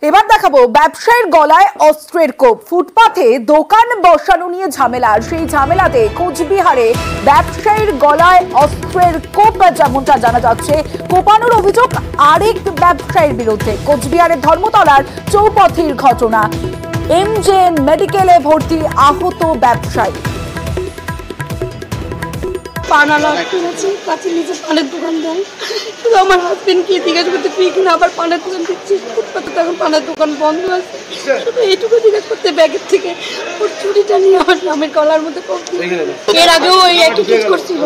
এবার দেখাবো ব্যবসায়ীর গলায় অস্ত্রের কোপ। ফুটপাথে দোকান বসানো নিয়ে ঝামেলা, সেই ঝামেলাতে কোচবিহারে ব্যবসায়ীর গলায় অস্ত্রের কোপ যেমনটা জানা যাচ্ছে। কোপানোর অভিযোগ আরেক ব্যবসায়ীর বিরুদ্ধে। কোচবিহারের ধর্মতলার চৌপথির ঘটনা। এমজেএন মেডিকেলে ভর্তি আহত ব্যবসায়ী। পানের দোকান দেয়, আমার হাজবেন্ডকে জিজ্ঞাসা করতে তুই কিনা আবার পানের দোকান দিচ্ছিস, ফুটপাতে তখন পানের দোকান বন্ধ আছে, শুধু এইটুকু জিজ্ঞাসা করতে ব্যাগের থেকে ওর চুরিটা নিয়ে আমার স্বামীর গলার মধ্যে কোপ। এর আগেও ওই একই কাজ করছিল,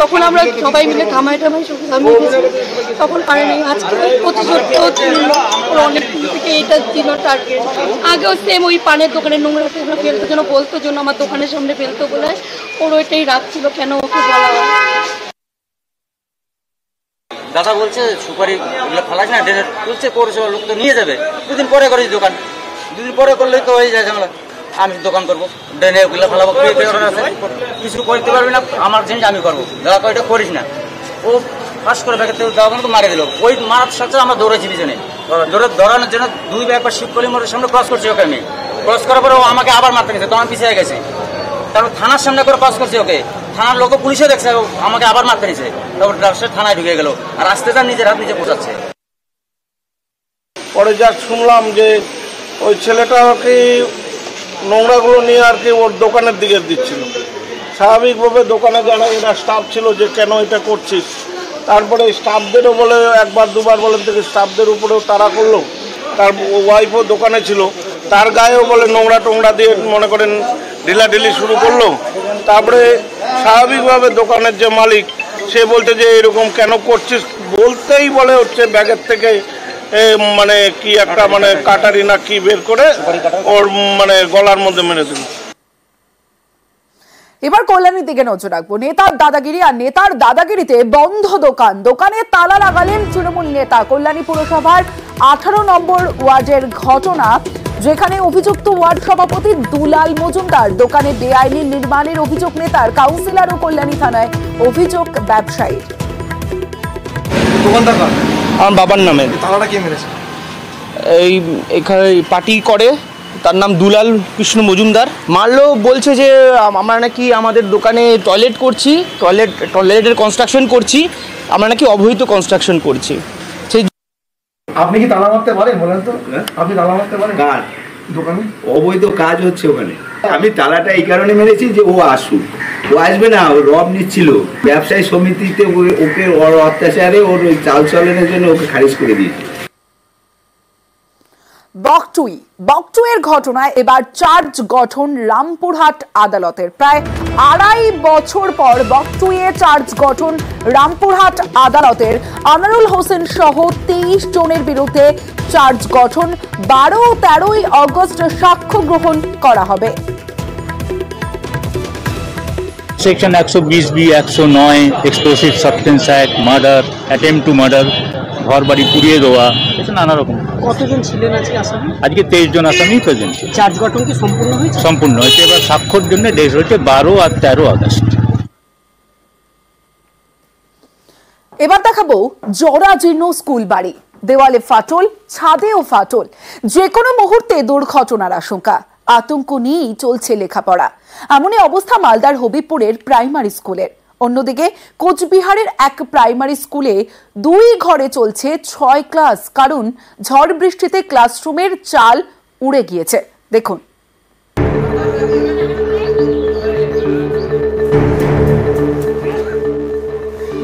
তখন আমরা সবাই মিলে থামাই স্বামী তখন পারেনি। আজকে অনেক থেকে এটা ছিল টার্গেট। আগেও সেম ওই পানের দোকানের নোংরা ফেলতে জন্য বলতো জন্য আমার দোকানের সামনে ফেলতো বলে ওর ওইটাই রাখছিল, কেন ওকে বলা হয়। দাদা বলছে সুপারি ফালাস না, ড্রেনের বলছে পৌরসভার লোক তো নিয়ে যাবে, দুদিন পরে করেছি দোকান, দুদিন পরে করলেই তো হয়ে যায় ঝামেলা। আমি দোকান করবো, ড্রেনে ওগুলো ফালাবো, কিছু করতে পারবি না, আমার জিনিস আমি করবো। দাদা কয়টা করিস না, ও ফাঁস করে ব্যাগের থেকে দাদা তো মারিয়ে দিল। ওই মারার সাথে আমরা দৌড়েছি পিছনে, ধরানোর জন্য দুই একবার শিবকলি মোড়ের সামনে ক্রস করছি ওকে। আমি ক্রস করার পরে ও আমাকে আবার মারতে গেছে, তো আমি পিছিয়ে গেছে। তারপর থানার সামনে করে ক্রস করছি ওকে, থানার লোক পুলিশে দেখছে আমাকে আবার মারতে নিছে। তারপর থানায় ঢুকে গেল, আর আসতে চান নিজের হাত নিজে পৌঁছাচ্ছে। পরে যা শুনলাম যে ওই ছেলেটা কি নোংরাগুলো নিয়ে আর কি ওর দোকানের দিকে দিচ্ছিল। স্বাভাবিকভাবে দোকানে যারা এরা স্টাফ ছিল যে কেন এটা করছিস, তারপরে স্টাফদেরও বলে একবার দুবার বলেন থেকে স্টাফদের উপরেও তাড়া করলো। তার ওয়াইফও দোকানে ছিল, তার গায়েও বলে নোংরা টোংরা দিয়ে মনে করেন ঢিলাঢিলি শুরু করলো। তারপরে স্বাভাবিকভাবে দোকানের যে মালিক সে বলতে যে এরকম কেন করছিস, বলতেই বলে হচ্ছে ব্যাগের থেকে মানে কি একটা মানে কাটারি না কি বের করে ওর মানে গলার মধ্যে মেরে দিল। এবার কল্যাণীর দিকে নজর রাখবো। নেতার দাদাগিরি আর নেতার দাদাগিরিতে বন্ধ দোকান, দোকানে তালা লাগালেন তৃণমূল নেতা। কল্যাণী পুরসভার 18 নম্বর ওয়ার্ডের ঘটনা, যেখানে অভিযুক্ত ওয়ার্ড সভাপতি দুলাল মজুমদার। দোকানে বেআইনি নির্মাণের অভিযোগ নেতার, কাউন্সিলর ও কল্যাণী থানায় অভিযোগ ব্যবসায়ীর। আমার বাবার নামে তালাটা কে মেরেছে? এই এখানে পার্টি করে, তার নাম দুলাল কৃষ্ণ মজুমদার। মারলো, বলছে যে আমরা নাকি আমাদের দোকানে টয়লেট করছি, টয়লেটের কনস্ট্রাকশন করছি, আমরা নাকি অবৈধ কনস্ট্রাকশন করছি। সেই আপনি কি তালা মারতে পারেন বলেন তো? আপনি তালা মারতে পারেন? কার দোকানে অবৈধ কাজ হচ্ছে ওখানে। আমি তালাটা এই কারণে মেরেছি যে ও আসুক, ও আসবে না, ও রব নিচ্ছিল ব্যবসায়ী সমিতিতে, ওকে ওর অত্যাচারে ওর ওই চাল চলনের জন্য ওকে খারিজ করে দিয়েছে। বকটুইয়ের ঘটনায় এবার চার্জ গঠন রামপুরহাট আদালতের। প্রায় 2.5 বছর পর বকটুইয়ে চার্জ গঠন রামপুরহাট আদালতের। আনারুল হোসেন সহ 23 জনের বিরুদ্ধে চার্জ গঠন। 12 ও 13 আগস্ট সাক্ষ্য গ্রহণ করা হবে। Section 120B, 109 explosive substance act, murder, attempt to murder, ঘর বাড়ি পুড়িয়ে দেওয়া, নানা রকম। কতজন ছিলেন আজকে আসামি? আজকে 23 জন আসামি প্রেজেন্ট। চার্জ গঠন কি সম্পূর্ণ হয়েছে? সম্পূর্ণ হয়েছে। এবার স্বাক্ষর জন্য ডেট হচ্ছে 12 আর 13 আগস্ট। এবার দেখাবো জরাজীর্ণ স্কুল বাড়ি, দেওয়ালে ফাটল, ছাদেও ফাটল। যে কোনো মুহূর্তে দুর্ঘটনার আশঙ্কা, আতঙ্ক নিয়েই চলছে লেখাপড়া। এমনই অবস্থা মালদার হবিবপুরের প্রাইমারি স্কুলের। অন্যদিকে কোচবিহারের এক প্রাইমারি স্কুলে 2 ঘরে চলছে 6 ক্লাস, কারণ ঝড় বৃষ্টিতে ক্লাসরুমের চাল উড়ে গিয়েছে। দেখুন।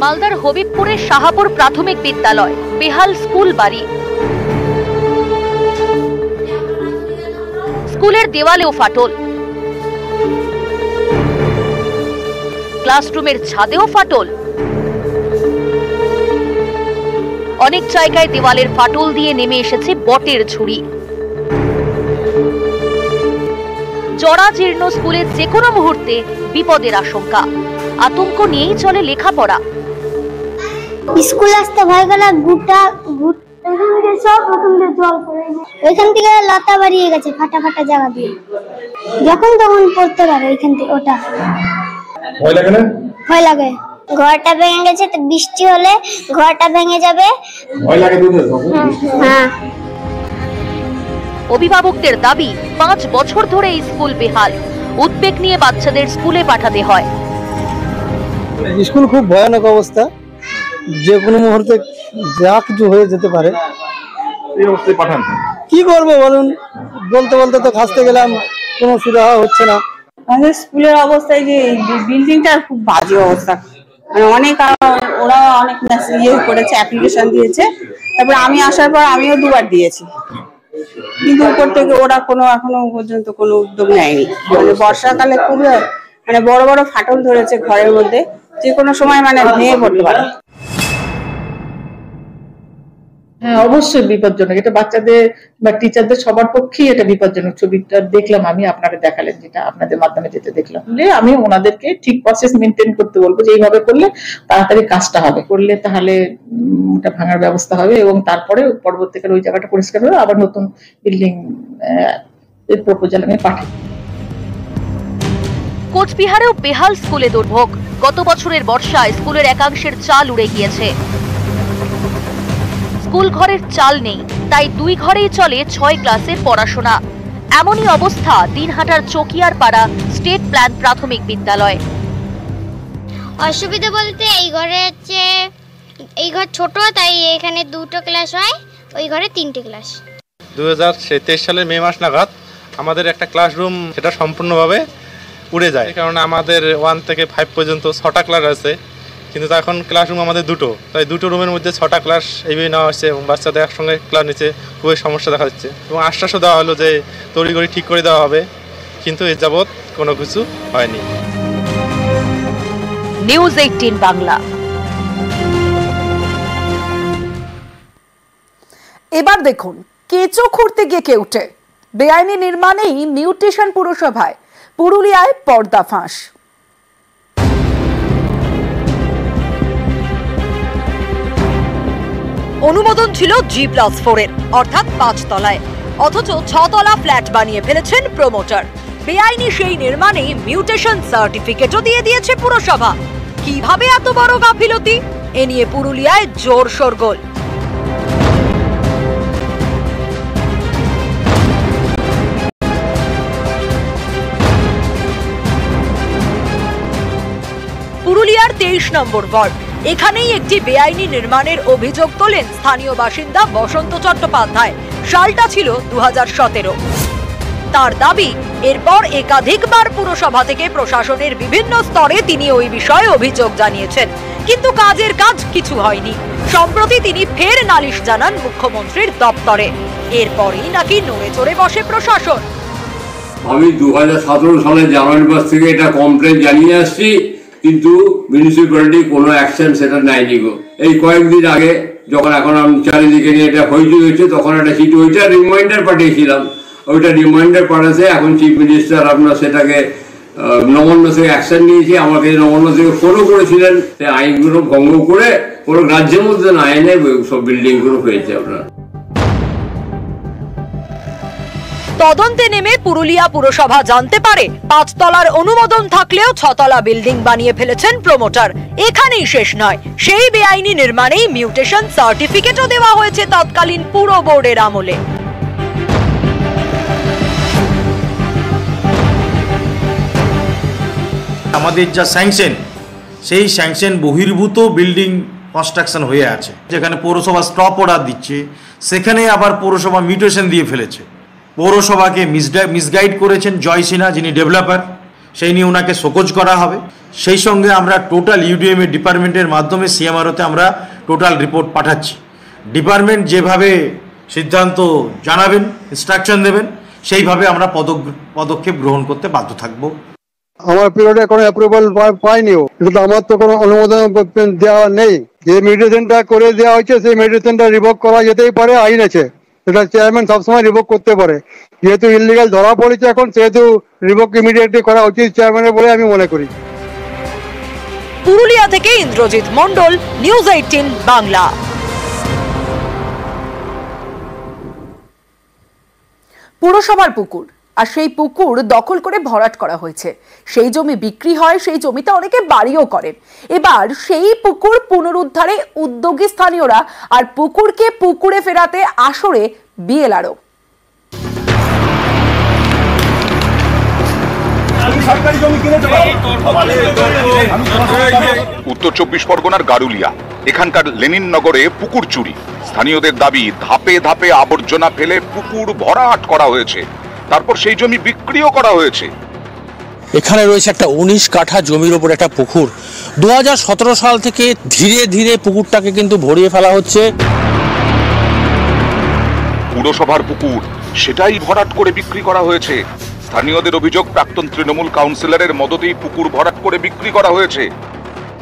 মালদার হবিবপুরের শাহাপুর প্রাথমিক বিদ্যালয়, বেহাল স্কুল বাড়ি। স্কুলের দেওয়ালেও ফাটল, ক্লাসরুমের ছাদেও ফাটল। অনেক জায়গায় দেওয়ালের ফাটল দিয়ে নেমে এসেছে বটের ঝুড়ি। জরাজীর্ণ স্কুলে যে কোনো মুহূর্তে বিপদের আশঙ্কা, আতঙ্ক নিয়েই চলে লেখাপড়া। স্কুল আসতে ভয় গেল, ওইখান থেকে লতা বাড়িয়ে গেছে ফাটা ফাটা জায়গা দিয়ে, যখন তখন পড়তে পারে ওইখান থেকে। ওটা ভয় লাগে না? ভয় লাগে। ঘরটা ভেঙে গেছে, তো বৃষ্টি হলে ঘরটা ভেঙে যাবে, ভয় লাগে। হ্যাঁ। অভিভাবকদের দাবি 5 বছর ধরে এই স্কুল বেহাল। উদ্বেগ নিয়ে বাচ্চাদের স্কুলে পাঠাতে হয়। স্কুল খুব ভয়ানক অবস্থা, যে কোনো মুহূর্তে যা কিছু হয়ে যেতে পারে। এই অবস্থায় পাঠান কি করবো বলুন? বলতে বলতে তো খাসতে গেলাম, কোনো সুরাহা হচ্ছে না। আমাদের স্কুলের অবস্থায় যে বিল্ডিংটা খুব বাজে অবস্থা, মানে অনেক ওরা অনেক করেছে, অ্যাপ্লিকেশন দিয়েছে। তারপরে আমি আসার পর আমিও 2 বার দিয়েছি, কিন্তু উপর থেকে ওরা এখনো পর্যন্ত কোনো উদ্যোগ নেয়নি। মানে বর্ষাকালে খুব মানে বড় বড় ফাটল ধরেছে ঘরের মধ্যে, যে কোনো সময় মানে ভেঙে পড়তে পারে। হ্যাঁ, অবশ্যই বিপজ্জনক। এটা বাচ্চাদের বা টিচারদের সবার পক্ষেই এটা বিপজ্জনক। ছবিটা দেখলাম আমি, আপনাকে দেখালেন, যেটা আপনাদের মাধ্যমে যেতে দেখলাম। আমি ওনাদেরকে ঠিক প্রসেস মেনটেন করতে বলবো, যে এইভাবে করলে তাড়াতাড়ি কাজটা হবে, করলে তাহলে এটা ভাঙার ব্যবস্থা হবে এবং তারপরে পরবর্তীকালে ওই জায়গাটা পরিষ্কার হবে, আবার নতুন বিল্ডিং এর প্রপোজাল আমি পাঠাই। কোচবিহারেও বেহাল স্কুলে দুর্ভোগ। গত বছরের বর্ষায় স্কুলের একাংশের চাল উড়ে গিয়েছে। স্কুল ঘরের চাল নেই, তাই 2 ঘরেই চলে 6 ক্লাসের পড়াশোনা। এমনই অবস্থা দিনহাটার চকিয়ার পাড়া স্টেট প্ল্যান প্রাথমিক বিদ্যালয়। অসুবিধা বলতে এই ঘরে হচ্ছে, এই ঘর ছোট, তাই এখানে 2টো ক্লাস হয়, ওই ঘরে 3টে ক্লাস। 2023 সালের মে মাস নাগাদ আমাদের একটা ক্লাসরুম সেটা সম্পূর্ণভাবে উড়ে যায়, কারণ আমাদের 1 থেকে 5 পর্যন্ত 6টা ক্লাস আছে, কিন্তু এখন ক্লাসরুম আমাদের 2টো, তাই 2টো রুমের মধ্যে 6টা ক্লাস এইভাবে নেওয়া হচ্ছে এবং বাচ্চাদের একসঙ্গে ক্লাস নিচে খুবই সমস্যা দেখা যাচ্ছে। এবং আশ্বাসও দেওয়া হলো যে তড়িঘড়ি ঠিক করে দেওয়া হবে, কিন্তু এ যাবৎ কোনো কিছু হয়নি। নিউজ 18 বাংলা। এবার দেখুন, কেঁচো খুঁড়তে গিয়ে কেউটে, বেআইনি নির্মাণেই মিউটেশন পুরসভায়। পুরুলিয়ায় পর্দা ফাঁস। অনুমোদন ছিল G+4 এর, অর্থাৎ 5 তলায়, অথচ 6 তলা ফ্ল্যাট বানিয়ে ফেলেছেন প্রমোটার। বেআইনি সেই নির্মাণে মিউটেশন সার্টিফিকেটও দিয়ে দিয়েছে পুরসভা। কিভাবে এত বড় গাফিলতি? এ নিয়ে পুরুলিয়ায় জোর শোরগোল। পুরুলিয়ার 23 নম্বর ওয়ার্ড, এখানেই একটি বেআইনি নির্মাণের অভিযোগ তোলেন স্থানীয় বাসিন্দা বসন্ত চট্টোপাধ্যায়। সালটা ছিল 2017। তার দাবি, এরপর একাধিকবার পুরসভা থেকে প্রশাসনের বিভিন্ন স্তরে তিনি ওই বিষয়ে অভিযোগ জানিয়েছেন, কিন্তু কাজের কাজ কিছু হয়নি। সম্প্রতি তিনি ফের নালিশ জানান মুখ্যমন্ত্রীর দপ্তরে। এরপরই নাকি নড়ে চড়ে বসে প্রশাসন। আমি 2017 সালে জানুয়ারি মাস থেকে এটা কমপ্লেন জানিয়ে আসছি, কিন্তু মিউনিসিপ্যালিটি কোনো অ্যাকশন সেটা নেয়নি গো। এই কয়েকদিন আগে যখন এখন আমি চারিদিকে নিয়ে এটা হইচই হয়েছে, তখন একটা চিঠি ওইটা রিমাইন্ডার পাঠিয়েছিলাম, ওইটা রিমাইন্ডার পাঠাতে এখন চিফ মিনিস্টার আপনার সেটাকে নবান্ন থেকে অ্যাকশন নিয়েছে। আমাকে নবান্ন থেকে ফলো করেছিলেন, সেই আইনগুলো ভঙ্গ করে কোনো রাজ্যের মধ্যে না এনে সব বিল্ডিংগুলো হয়েছে আপনার। তদন্তে নেমে পুরুলিয়া পুরসভা জানতে পারে 5 তলার অনুমোদন থাকলেও 6 তলা বিল্ডিং বানিয়ে ফেলেছেন প্রমোটার। এখানেই শেষ নয়, সেই বেআইনি নির্মাণেই মিউটেশন সার্টিফিকেটও দেওয়া হয়েছে তৎকালীন পুর বোর্ডের আমলে। আমাদের যা স্যাংশন, সেই স্যাংশন বহির্ভূত বিল্ডিং কনস্ট্রাকশন হয়ে আছে, যেখানে পৌরসভা স্টপ অর্ডার দিচ্ছে, সেখানে আবার পৌরসভা মিউটেশন দিয়ে ফেলেছে। পৌরসভাকে মিসগাইড করেছেন জয় সিনহা, যিনি ডেভেলপার, সেই নিয়ে ওনাকে শোকজ করা হবে। সেই সঙ্গে আমরা টোটাল ইউডিএম এর ডিপার্টমেন্টের মাধ্যমে সিএমআরওতে আমরা টোটাল রিপোর্ট পাঠাচ্ছি। ডিপার্টমেন্ট যেভাবে সিদ্ধান্ত জানাবেন, ইনস্ট্রাকশন দেবেন, সেইভাবে আমরা পদক্ষেপ গ্রহণ করতে বাধ্য থাকবো। আমার পিরিয়ডে কোনো অ্যাপ্রুভাল পাইনিও, কিন্তু আমার তো কোনো অনুমোদন দেওয়া নেই। যে মেডিটেশনটা করে দেওয়া হয়েছে, সেই মেডিটেশনটা রিভোক করা যেতেই পারে, আইন আছে, সেটা চেয়ারম্যান সবসময় রিভোক করতে পারে। যেহেতু ইলিগাল ধরা পড়েছে এখন, সেহেতু রিভোক ইমিডিয়েটলি করা উচিত চেয়ারম্যানের বলে আমি মনে করি। পুরুলিয়া থেকে ইন্দ্রজিৎ মণ্ডল, নিউজ 18 বাংলা। পুরসভার পুকুর, আর সেই পুকুর দখল করে ভরাট করা হয়েছে। সেই জমি বিক্রি হয়, সেই জমিতে অনেকে বাড়িও করেন। এবার সেই পুকুর পুনরুদ্ধারে উদ্যোগী স্থানীয়রা, আর পুকুরকে পুকুরে ফেরাতে আসরে বিএলআরও। উত্তর 24 পরগনার গারুলিয়া, এখানকার লেনিন নগরে পুকুর চুরি। স্থানীয়দের দাবি, ধাপে ধাপে আবর্জনা ফেলে পুকুর ভরাট করা হয়েছে, তারপর সেই জমি বিক্রিও করা হয়েছে। এখানে রয়েছে একটা 19 কাঠা জমির ওপর একটা পুকুর। 2017 সাল থেকে ধীরে ধীরে পুকুরটাকে কিন্তু ভরিয়ে ফেলা হচ্ছে। পুরসভার পুকুর, সেটাই ভরাট করে বিক্রি করা হয়েছে। স্থানীয়দের অভিযোগ, প্রাক্তন তৃণমূল কাউন্সিলরের মদতেই পুকুর ভরাট করে বিক্রি করা হয়েছে।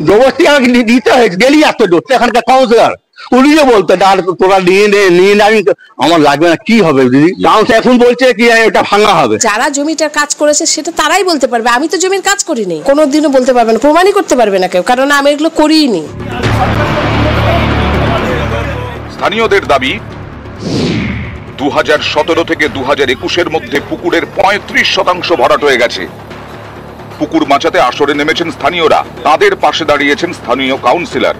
জবরদস্তি আমাকে দিতে হয়েছে, গেলি আসতে দোষ এখানকার কাউন্সিলর, উনিও বলতেন আর তোরা নিয়ে নে, আমি আমার লাগবে না, কি হবে দিদি? কাউন্সিলর এখন বলছে কি এটা ভাঙা হবে। যারা জমিটার কাজ করেছে সেটা তারাই বলতে পারবে, আমি তো জমির কাজ করিনি, কোনোদিনও বলতে পারবে না, প্রমাণই করতে পারবে না কেউ, কারণ আমি এগুলো করিনি। স্থানীয়দের দাবি, 2017 থেকে 2021-এর মধ্যে পুকুরের 35% ভরাট হয়ে গেছে। পুকুর মাচাতে আসরে নেমেছেন স্থানীয়রা, তাদের পাশে দাঁড়িয়েছেন স্থানীয় কাউন্সিলর।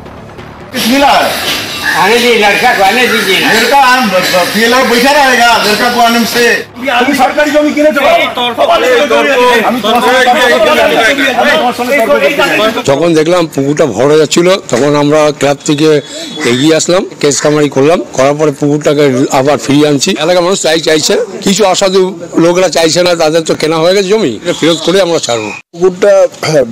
সরকারি জমি কিনেছে, যখন দেখলাম পুকুরটা ভরা যাচ্ছিল তখন আমরা ক্লাব থেকে এগিয়ে আসলাম, কেস কামারি করলাম, করার পরে পুকুরটাকে আবার ফিরিয়ে আনছি। এলাকার মানুষ চাইছে, কিছু অসাধু লোকরা চাইছে না, তাদের তো কেনা হয়ে গেছে জমি, ফেরত করে আমরা ছাড়বো। পুকুরটা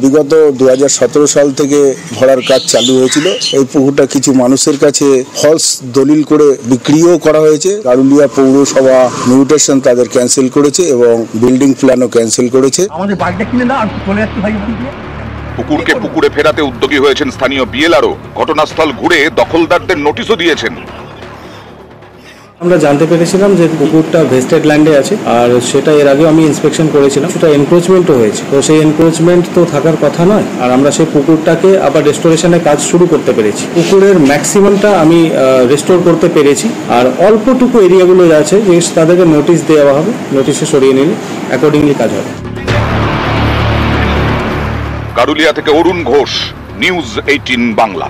বিগত 2017 সাল থেকে ভরার কাজ চালু হয়েছিল। এই পুকুরটা কিছু মানুষের কাছে ফলস দলিল করে বিক্রিও করা হয়েছে। গারুলিয়া পৌরসভা মিউটেশন তাদের ক্যান্সেল করেছে এবং বিল্ডিং প্ল্যানও ক্যান্সেল করেছে। আমাদের বাড়িটা কিনে না, চলে যাচ্ছে ভাই। পুকুরকে পুকুরে ফেরাতে উদ্যোগী হয়েছেন স্থানীয় বিএলআরও। ঘটনাস্থল ঘুরে দখলদারদের নোটিশও দিয়েছেন। আমরা জানতে পেরেছিলাম যে পুকুরটা ভেস্টেড ল্যান্ডে আছে, আর সেটা এর আগেও আমি ইন্সপেকশন করেছিলাম, সেটা এনক্রোচমেন্টও হয়েছে। তো সেই এনক্রোচমেন্ট তো থাকার কথা নয়, আর আমরা সেই পুকুরটাকে আবার রেস্টোরেশনের কাজ শুরু করতে পেরেছি। পুকুরের ম্যাক্সিমামটা আমি রেস্টোর করতে পেরেছি, আর অল্পটুকু এরিয়াগুলো আছে যে তাদেরকে নোটিশ দেওয়া হবে, নোটিশে সরিয়ে নিলে অ্যাকর্ডিংলি কাজ হবে। গারুলিয়া থেকে অরুণ ঘোষ, নিউজ 18 বাংলা।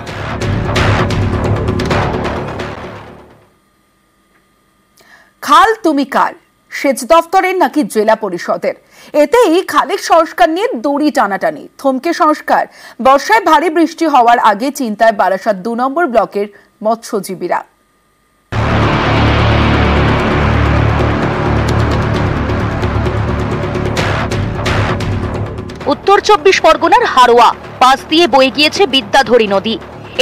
খাল তুমি কার, সেচ দফতরের নাকি জেলা পরিষদের? এতেই খালের সংস্কার নিয়ে দড়ি টানাটানি, থমকে সংস্কার। বর্ষায় ভারী বৃষ্টি হওয়ার আগে চিন্তায় বারাসাত 2 নম্বর ব্লকের মৎস্যজীবীরা। উত্তর 24 পরগনার হারোয়া পাশ দিয়ে বয়ে গিয়েছে বিদ্যাধরী নদী।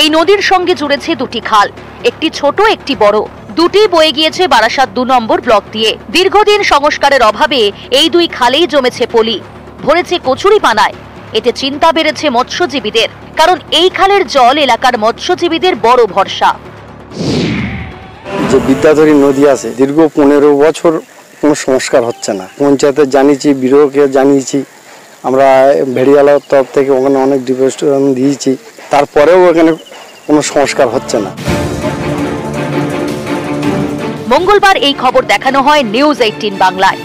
এই নদীর সঙ্গে জুড়েছে দুটি খাল, একটি ছোট একটি বড়। দুটি বয়ে গিয়েছে বারাসাত 2 নম্বর ব্লক দিয়ে। দীর্ঘদিন সংস্কারের অভাবে এই দুই খালেই জমেছে পলি, ভরেছে কচুরি পানায়। এতে চিন্তা বেড়েছে মৎস্যজীবীদের, কারণ এই খালের জল এলাকার মৎস্যজীবীদের বড় ভরসা। যে বিদ্যাধরী নদী আছে, দীর্ঘ 15 বছর কোনো সংস্কার হচ্ছে না। পঞ্চায়েতে জানিয়েছি, বিডিওকে জানিয়েছি, আমরা ভেড়িয়ালার তরফ থেকে ওখানে অনেক ডিপোজিশন দিয়েছি, তারপরেও এখানে কোনো সংস্কার হচ্ছে না। মঙ্গলবার এই খবর দেখানো হয় নিউজ 18 বাংলায়।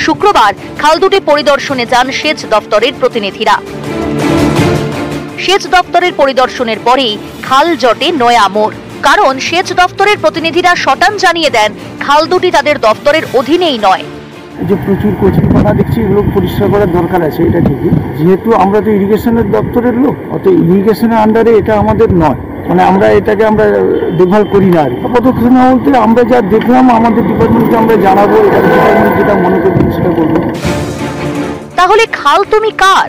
শুক্রবার খাল দুটি পরিদর্শনে যান সেচ দফতরের প্রতিনিধিরা। সেচ দফতরের পরিদর্শনের পরেই খাল জটে নয়া মোড়, কারণ সেচ দফতরের প্রতিনিধিরা শটান জানিয়ে দেন খাল দুটি তাদের দফতরের অধীনেই নয়। যে প্রচুর কচুরি পানা দেখছি, এগুলো পরিষ্কার করার দরকার আছে, এটা ঠিকই। যেহেতু আমরা তো ইরিগেশনের দপ্তরের লোক, অত ইরিগেশনের আন্ডারে এটা আমাদের নয়, মানে আমরা এটাকে আমরা দেখভাল করি না। আর পদক্ষেপ না বলতে আমরা যা দেখলাম আমাদের ডিপার্টমেন্টকে আমরা জানাবো, এটা ডিপার্টমেন্ট যেটা মনে করবেন সেটা করবো। তাহলে খাল তুমি কার?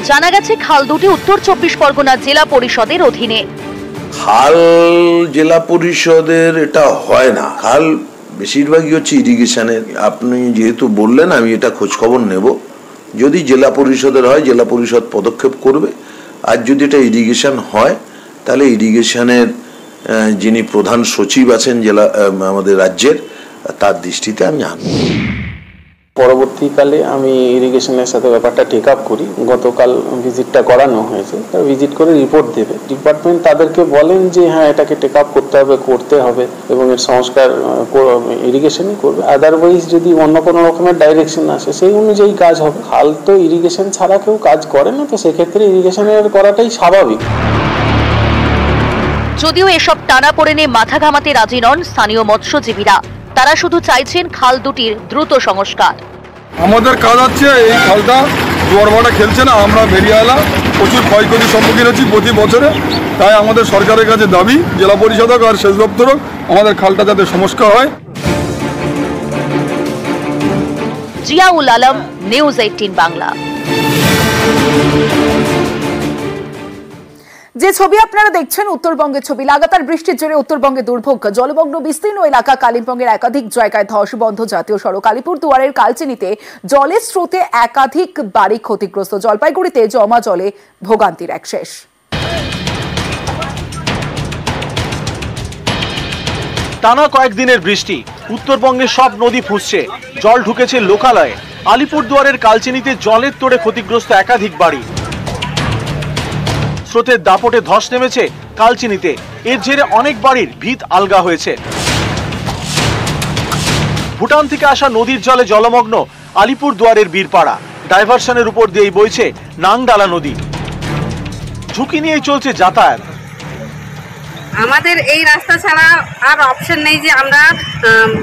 জানা গেছে খাল দুটি উত্তর 24 পরগনা জেলা পরিষদের অধীনে। খাল জেলা পরিষদের এটা হয় না, খাল বেশিরভাগই হচ্ছে ইরিগেশনের। আপনি যেহেতু বললেন, আমি এটা খোঁজ খবর নেব। যদি জেলা পরিষদের হয়, জেলা পরিষদ পদক্ষেপ করবে। আর যদি এটা ইরিগেশন হয়, তাহলে ইরিগেশনের যিনি প্রধান সচিব আছেন জেলা আমাদের রাজ্যের, তার দৃষ্টিতে আমি আনব। পরবর্তীকালে আমি ইরিগেশনের সাথে ব্যাপারটা টেক আপ করি। গতকাল ভিজিটটা করানো হয়েছে, তারা ভিজিট করে রিপোর্ট দেবে। ডিপার্টমেন্ট তাদেরকে বলেন যে হ্যাঁ, এটাকে টেক আপ করতে হবে এবং এর সংস্কার ইরিগেশনই করবে। আদারওয়াইজ যদি অন্য কোনো রকমের ডাইরেকশন আসে, সেই অনুযায়ী কাজ হবে। খাল তো ইরিগেশন ছাড়া কেউ কাজ করে না, তো সেক্ষেত্রে ইরিগেশনের করাটাই স্বাভাবিক। যদিও এসব টানাপোড়েনে মাথা ঘামাতে রাজি নন স্থানীয় মৎস্যজীবীরা। তারা শুধু চাইছেন খাল দুটির দ্রুত সংস্কার। আমাদের কাজ হচ্ছে এই খালটা জোয়ার খেলছে না, আমরা বেরিয়ে এলাম, প্রচুর ক্ষয়ক্ষতির সম্মুখীন হচ্ছি প্রতি বছরে। তাই আমাদের সরকারের কাছে দাবি, জেলা পরিষদ হোক আর সেচ দপ্তর হোক, আমাদের খালটা যাতে সংস্কার হয়। জিয়াউল আলম, নিউজ 18 বাংলা। যে ছবি আপনারা দেখছেন উত্তরবঙ্গের ছবি। লাগাতার বৃষ্টির জেরে উত্তরবঙ্গে দুর্ভোগ, জলমগ্ন বিস্তীর্ণ এলাকা। কালিম্পংয়ের একাধিক জায়গায় ধস বন্ধ জাতীয় সড়ক। আলিপুরদুয়ারের কালচিনিতে জলের স্রোতে একাধিক বাড়ি ক্ষতিগ্রস্ত। জলপাইগুড়িতে জমা জলে ভোগান্তির এক শেষ। টানা কয়েকদিনের বৃষ্টি, উত্তরবঙ্গের সব নদী ফুঁসছে, জল ঢুকেছে লোকালয়ে। আলিপুরদুয়ারের কালচিনিতে জলের তোড়ে ক্ষতিগ্রস্ত একাধিক বাড়ি। স্রোতের দাপটে ধস নেমেছে কালচিনিতে, এর জেরে অনেক বাড়ির ভিত আলগা হয়েছে। ভুটান থেকে আসা নদীর জলে জলমগ্ন আলিপুরদুয়ারের বীরপাড়া। ডাইভারশনের উপর দিয়েই বইছে নাংডালা নদী। ঝুঁকি নিয়েই চলছে যাতায়াত। আমাদের এই রাস্তা ছাড়া আর অপশন নেই যে আমরা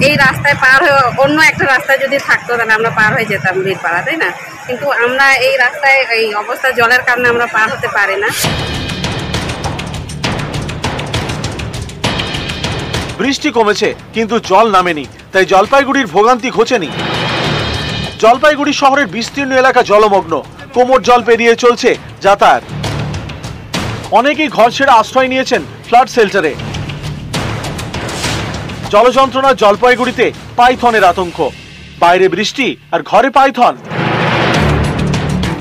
এই রাস্তায় পার হয়ে অন্য একটা রাস্তায় যদি থাকতো তাহলে আমরা পার হয়ে যেতাম বীরপাড়া, তাই না? কিন্তু আমরা এই রাস্তায় এই অবস্থা জলের কারণে আমরা পার হতে পারি না। বৃষ্টি কমেছে কিন্তু জল নামেনি, তাই জলপাইগুড়ির ভোগান্তি ঘোচেনি। জলপাইগুড়ি শহরের বিস্তীর্ণ এলাকা জলমগ্ন, কোমর জল পেরিয়ে চলছে যাতায়াত। অনেকেই ঘর ছেড়ে আশ্রয় নিয়েছেন ফ্লাড শেল্টারে। জলযন্ত্রণা জলপাইগুড়িতে পাইথনের আতঙ্ক। বাইরে বৃষ্টি আর ঘরে পাইথন।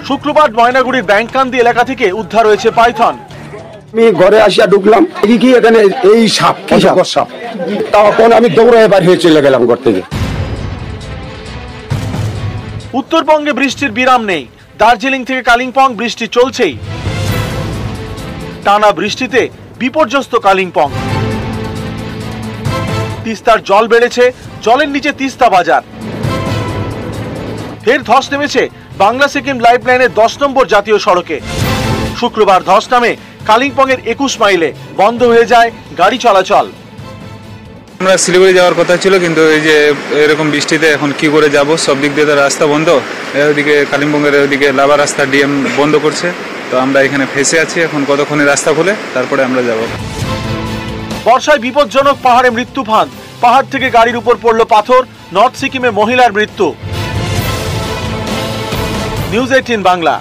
শুক্রবার ময়নাগুড়ির ব্যাংকান্দি এলাকা থেকে উদ্ধার হয়েছে পাইথন। আমি ঘরে আসিয়া ঢুকলাম, কি এখানে এই সাপ, কি সাপ, তখন আমি দৌড়ে বাড়ি হয়ে চলে গেলাম ঘর থেকে। উত্তরবঙ্গে বৃষ্টির বিরাম নেই। দার্জিলিং থেকে কালিম্পং বৃষ্টি চলছেই। টানা বৃষ্টিতে বিপর্যস্ত কালিম্পং। তিস্তার জল বেড়েছে, জলের নিচে তিস্তা বাজার। ফের ধস নেমেছে বাংলা সিকিম লাইফলাইনের 10 নম্বর জাতীয় সড়কে। শুক্রবার ধস নামে কালিম্পং এর 21 মাইলে, বন্ধ হয়ে যায় গাড়ি চলাচল। আমরা শিলিগুড়ি যাওয়ার কথা ছিল, কিন্তু এই যে এরকম বৃষ্টিতে এখন কি করে যাব, সব দিক দিয়ে রাস্তা বন্ধ। ওইদিকে কালিম্পংয়ের ওইদিকে লাভা রাস্তা ডিএম বন্ধ করছে, তো আমরা এখানে ফেসে আছি। এখন কতক্ষণে রাস্তা খুলে তারপরে আমরা যাব। বর্ষায় বিপজ্জনক পাহাড়ে মৃত্যু ফাঁদ। পাহাড় থেকে গাড়ির উপর পড়লো পাথর, নর্থ সিকিমে মহিলার মৃত্যু। নিউজ 18 বাংলা।